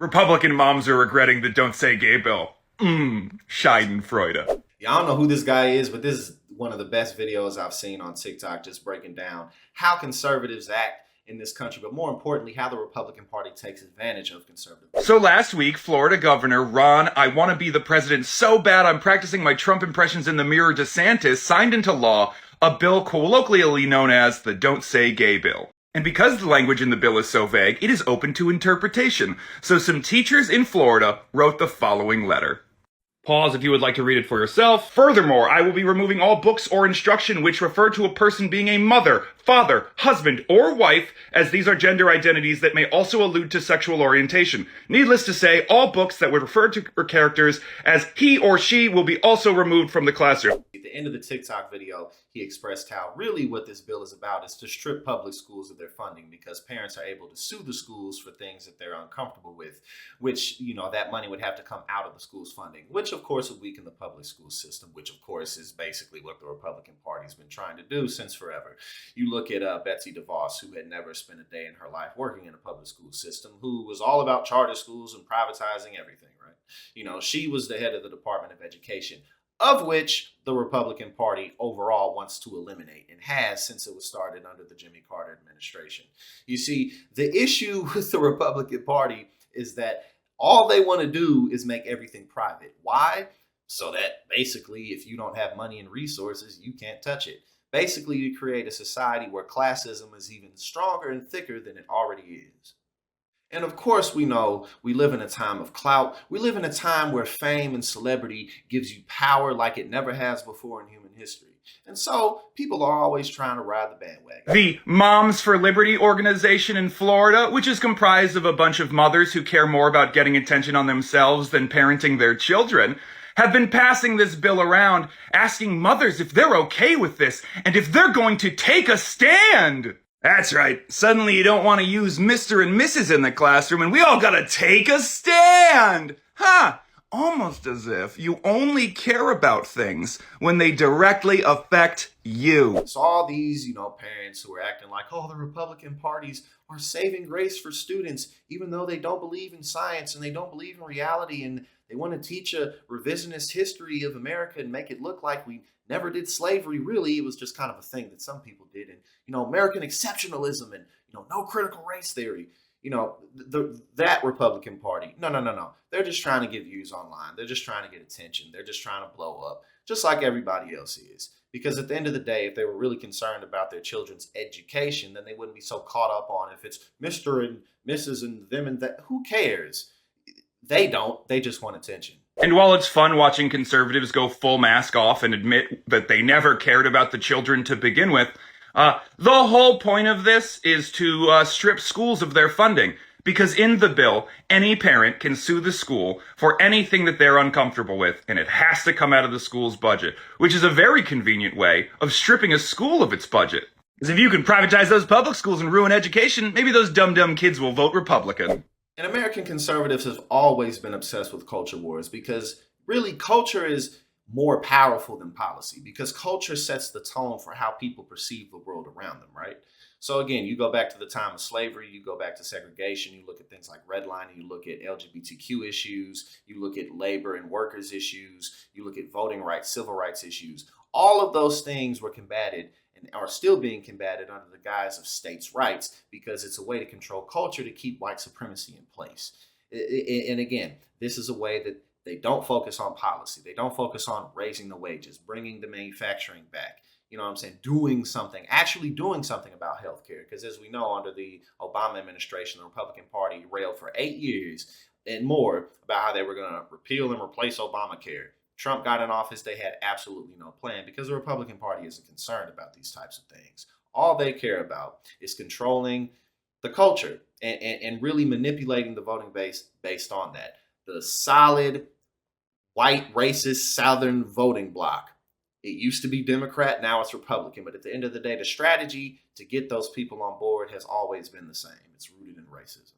Republican moms are regretting the Don't Say Gay bill. Schadenfreude. Yeah, I don't know who this guy is, but this is one of the best videos I've seen on TikTok, just breaking down how conservatives act in this country, but more importantly, how the Republican Party takes advantage of conservatives. So last week, Florida Governor Ron, I want to be the president so bad I'm practicing my Trump impressions in the mirror DeSantis, signed into law a bill colloquially known as the Don't Say Gay bill. And because the language in the bill is so vague, it is open to interpretation. So some teachers in Florida wrote the following letter. Pause if you would like to read it for yourself. Furthermore, I will be removing all books or instruction which refer to a person being a mother, father, husband, or wife, as these are gender identities that may also allude to sexual orientation. Needless to say, all books that would refer to characters as he or she will be also removed from the classroom. At the end of the TikTok video, he expressed how really what this bill is about is to strip public schools of their funding because parents are able to sue the schools for things that they're uncomfortable with, which, that money would have to come out of the school's funding, which of course would weaken the public school system, which of course is basically what the Republican Party's been trying to do since forever. You look at Betsy DeVos, who had never spent a day in her life working in a public school system, who was all about charter schools and privatizing everything, right? She was the head of the Department of Education, of which the Republican Party overall wants to eliminate and has since it was started under the Jimmy Carter administration. You see, the issue with the Republican Party is that all they want to do is make everything private. Why? So that basically, if you don't have money and resources, you can't touch it. Basically, you create a society where classism is even stronger and thicker than it already is. And of course, we know we live in a time of clout. We live in a time where fame and celebrity gives you power like it never has before in human history. And so people are always trying to ride the bandwagon. The Moms for Liberty organization in Florida, which is comprised of a bunch of mothers who care more about getting attention on themselves than parenting their children, have been passing this bill around, asking mothers if they're okay with this and if they're going to take a stand. That's right. Suddenly you don't want to use Mr. and Mrs. in the classroom and we all gotta take a stand. Almost as if you only care about things when they directly affect you. So all these, parents who are acting like, the Republican parties are saving grace for students, even though they don't believe in science and they don't believe in reality and they want to teach a revisionist history of America and make it look like we never did slavery. Really, it was just kind of a thing that some people did. And, American exceptionalism and, no critical race theory. That Republican Party. No. They're just trying to get views online. They're just trying to get attention. They're just trying to blow up, just like everybody else is. Because at the end of the day, if they were really concerned about their children's education, then they wouldn't be so caught up on if it's Mr. and Mrs. and them and that. Who cares? They don't. They just want attention. And while it's fun watching conservatives go full mask off and admit that they never cared about the children to begin with, the whole point of this is to strip schools of their funding. Because in the bill, any parent can sue the school for anything that they're uncomfortable with, and it has to come out of the school's budget, which is a very convenient way of stripping a school of its budget. Because if you can privatize those public schools and ruin education, maybe those dumb kids will vote Republican. And American conservatives have always been obsessed with culture wars because really culture is more powerful than policy because culture sets the tone for how people perceive the world around them, right? So again, you go back to the time of slavery, you go back to segregation, you look at things like redlining, you look at LGBTQ issues, you look at labor and workers issues, you look at voting rights, civil rights issues. All of those things were combated and are still being combated under the guise of states' rights because it's a way to control culture to keep white supremacy in place. And again, this is a way that they don't focus on policy. They don't focus on raising the wages, bringing the manufacturing back. Doing something, actually doing something about healthcare. Because as we know, under the Obama administration, the Republican Party railed for 8 years and more about how they were going to repeal and replace Obamacare. Trump got in office, they had absolutely no plan because the Republican Party isn't concerned about these types of things. All they care about is controlling the culture and really manipulating the voting base based on that. The solid, white, racist, Southern voting bloc. It used to be Democrat, now it's Republican. But at the end of the day, the strategy to get those people on board has always been the same. It's rooted in racism.